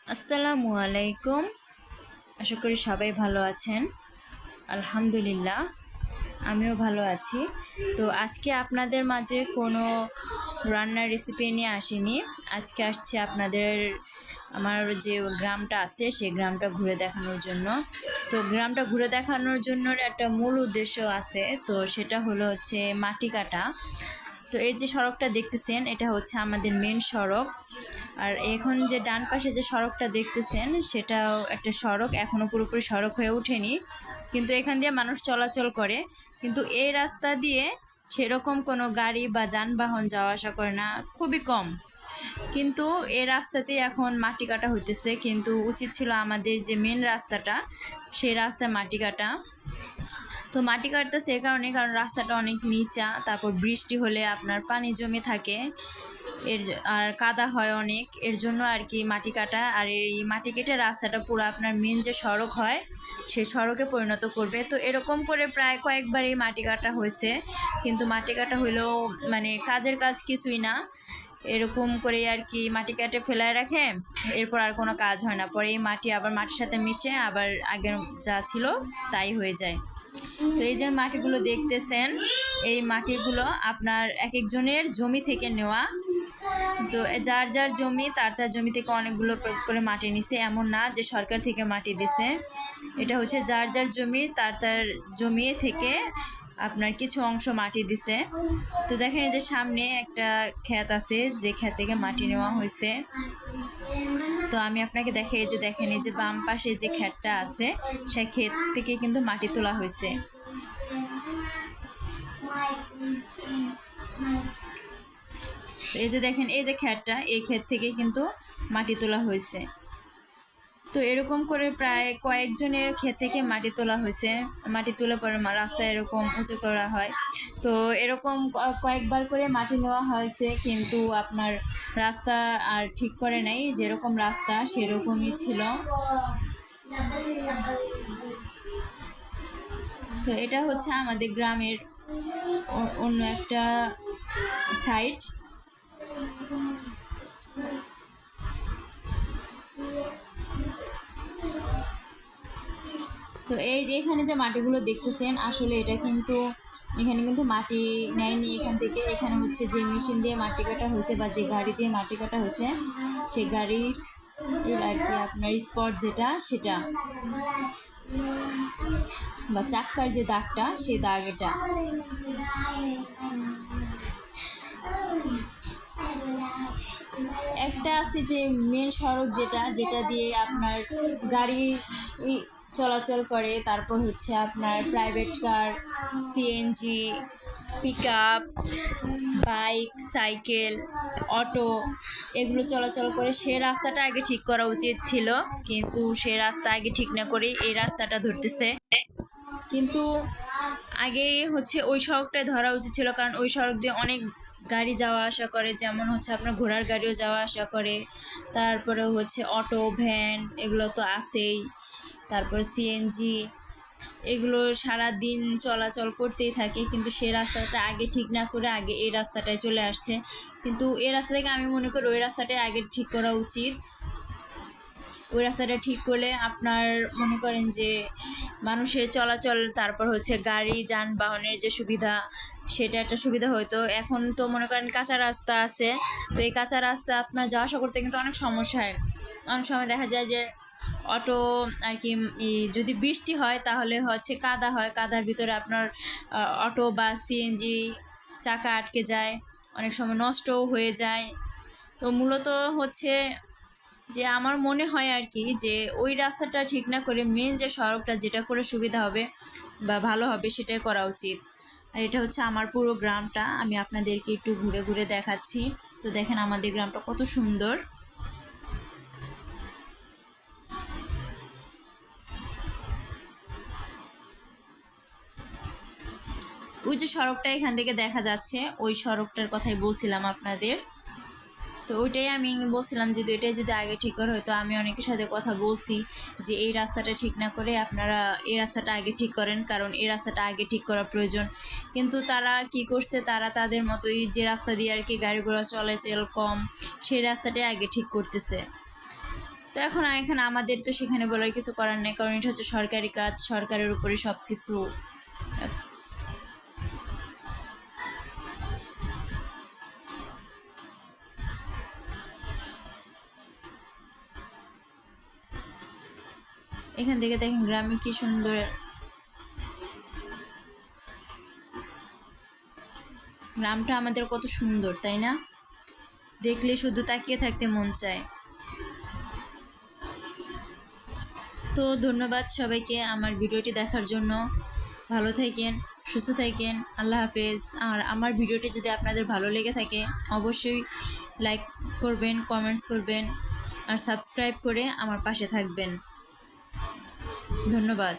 আসসালামু আলাইকুম। আশা করি সবাই ভালো আছেন। আলহামদুলিল্লাহ, আমিও ভালো আছি। তো আজকে আপনাদের মাঝে কোনো রান্নার রেসিপি নিয়ে আসিনি। আজকে আসছি আপনাদের আমার যে গ্রামটা আছে সেই গ্রামটা ঘুরে দেখানোর জন্য। তো গ্রামটা ঘুরে দেখানোর জন্য একটা মূল উদ্দেশ্য আছে, তো সেটা হচ্ছে মাটি কাটা। তো এই যে সড়কটা দেখতেছেন এটা হচ্ছে আমাদের মেন সড়ক। আর এখন যে ডান পাশে যে সড়কটা দেখতেছেন সেটাও একটা সড়ক, এখনও পুরোপুরি সড়ক হয়ে ওঠেনি, কিন্তু এখান দিয়ে মানুষ চলাচল করে। কিন্তু এই রাস্তা দিয়ে সেরকম কোনো গাড়ি বা যানবাহন যাওয়া আসা করে না, খুবই কম। কিন্তু এই রাস্তাতেই এখন মাটি কাটা হইতেছে, কিন্তু উচিত ছিল আমাদের যে মেন রাস্তাটা সেই রাস্তায় মাটি কাটা। তো মাটি কাটতেছে এই কারণে, কারণ রাস্তাটা অনেক নিচা, তারপর বৃষ্টি হলে আপনার পানি জমে থাকে আর কাদা হয় অনেক, এর জন্য আর কি মাটি কাটা। আর এই মাটি কেটে রাস্তাটা পুরো আপনার মেন যে সড়ক হয় সেই সড়কে পরিণত করবে। তো এরকম করে প্রায় কয়েকবারই মাটি কাটা হয়েছে, কিন্তু মাটি কাটা হইলেও মানে কাজের কাজ কিছুই না। এরকম করে আর কি মাটি কাটে ফেলায় রাখে, এরপর আর কোনো কাজ হয় না। পরে এই মাটি আবার মাটির সাথে মিশে আবার আগের যা ছিল তাই হয়ে যায়। তো এই যে মাটিগুলো দেখতেছেন, এই মাটিগুলো আপনার এক একজনের জমি থেকে নেওয়া। তো যার যার জমি তার তার জমি থেকে অনেকগুলো করে মাটি নিছে, এমন না যে সরকার থেকে মাটি দিছে। এটা হচ্ছে যার যার জমি তার তার জমি থেকে আপনার কিছু অংশ মাটি দিছে। তো দেখেন এই যে সামনে একটা ক্ষেত আছে, যে ক্ষেত থেকে মাটি নেওয়া হয়েছে। তো আমি আপনাকে দেখাই, এই যে দেখেন এই যে বাম পাশে যে ক্ষেতটা আছে সেই ক্ষেত থেকে কিন্তু মাটি তোলা হয়েছে। এই যে দেখেন এই যে ক্ষেতটা, এই ক্ষেত থেকে কিন্তু মাটি তোলা হয়েছে। তো এরকম করে প্রায় কয়েকজনের ক্ষেত থেকে মাটি তোলা হয়েছে। মাটি তুলে পরে রাস্তা এরকম উঁচু করা হয়। তো এরকম কয়েকবার করে মাটি নেওয়া হয়েছে, কিন্তু আপনার রাস্তা আর ঠিক করে নাই, যেরকম রাস্তা সেরকমই ছিল। তো এটা হচ্ছে আমাদের গ্রামের অন্য একটা সাইড। তো এই যে এখানে যে মাটিগুলো দেখতেছেন, আসলে এটা কিন্তু এখানে কিন্তু মাটি নেয়নি এখান থেকে। এখানে হচ্ছে যে মেশিন দিয়ে মাটি কাটা হয়েছে বা যে গাড়ি দিয়ে মাটি কাটা হয়েছে সেই গাড়ির আর কি আপনার স্পট যেটা সেটা, বা চাক্কার যে দাগটা সেই দাগ এটা। একটা আছে যে মেন সড়ক যেটা যেটা দিয়ে আপনার গাড়ি চলাচল করে, তারপর হচ্ছে আপনার private car, CNG, pickup, bike, cycle, auto এগুলো চলাচল করে। সে রাস্তাটা আগে ঠিক করা উচিত ছিল, কিন্তু সে রাস্তা আগে ঠিক না করে এই রাস্তাটা ধরতেছে। কিন্তু আগে হচ্ছে ওই সড়কটায় ধরা উচিত ছিল, কারণ ওই সড়ক দিয়ে অনেক গাড়ি যাওয়া আসা করে, যেমন হচ্ছে আপনার ঘোড়ার গাড়িও যাওয়া আসা করে, তারপরে হচ্ছে অটো, ভ্যান এগুলো তো আছেই, তারপরে সিএনজি এগুলো সারা দিন চলাচল করতেই থাকে। কিন্তু সে রাস্তাটা আগে ঠিক না করে আগে এই রাস্তাটায় চলে আসছে, কিন্তু এই রাস্তা থেকে আমি মনে করি ওই রাস্তাটাই আগে ঠিক করা উচিত। ওই রাস্তাটা ঠিক করলে আপনার মনে করেন যে মানুষের চলাচল, তারপর হচ্ছে গাড়ি যানবাহনের যে সুবিধা সেটা একটা সুবিধা হতো। এখন তো মনে করেন কাঁচা রাস্তা আছে, তো এই কাঁচা রাস্তা আপনার যাওয়া আসা করতে কিন্তু অনেক সমস্যা হয়। অনেক সময় দেখা যায় যে অটো আর কি যদি বৃষ্টি হয় তাহলে হচ্ছে কাদা হয়, কাদার ভিতরে আপনার অটো বা সিএনজি চাকা আটকে যায়, অনেক সময় নষ্টও হয়ে যায়। তো মূলত হচ্ছে যে আমার মনে হয় আর কি যে ওই রাস্তাটা ঠিক না করে মেন যে সড়কটা যেটা করে সুবিধা হবে বা ভালো হবে সেটাই করা উচিত। আর এটা হচ্ছে আমার পুরো গ্রামটা, আমি আপনাদেরকে একটু ঘুরে ঘুরে দেখাচ্ছি। তো দেখেন আমাদের গ্রামটা কত সুন্দর। ওই যে সড়কটা এখান থেকে দেখা যাচ্ছে, ওই সড়কটার কথাই বলছিলাম আপনাদের। তো ওইটাই আমি বলছিলাম যে এটাই যদি আগে ঠিক করা হতো। আমি অনেকের সাথে কথা বলছি যে এই রাস্তাটা ঠিক না করে আপনারা এই রাস্তাটা আগে ঠিক করেন, কারণ এই রাস্তাটা আগে ঠিক করা প্রয়োজন। কিন্তু তারা কি করছে, তারা তাদের মতোই যে রাস্তা দিয়ে আর কি গাড়ি ঘোড়া চলাচল কম সেই রাস্তাটাই আগে ঠিক করতেছে। তো এখন এখানে আমাদের তো সেখানে বলার কিছু করার নেই, কারণ এটা হচ্ছে সরকারি কাজ, সরকারের উপরে সব কিছু। এখান থেকে দেখেন গ্রামে কি সুন্দর, গ্রামটা আমাদের কত সুন্দর, তাই না? দেখলে শুধু তাকিয়ে থাকতে মন চায়। তো ধন্যবাদ সবাইকে আমার ভিডিওটি দেখার জন্য। ভালো থাকেন, সুস্থ থাকেন, আল্লাহ হাফেজ। আর আমার ভিডিওটি যদি আপনাদের ভালো লেগে থাকে অবশ্যই লাইক করবেন, কমেন্টস করবেন আর সাবস্ক্রাইব করে আমার পাশে থাকবেন। ধন্যবাদ।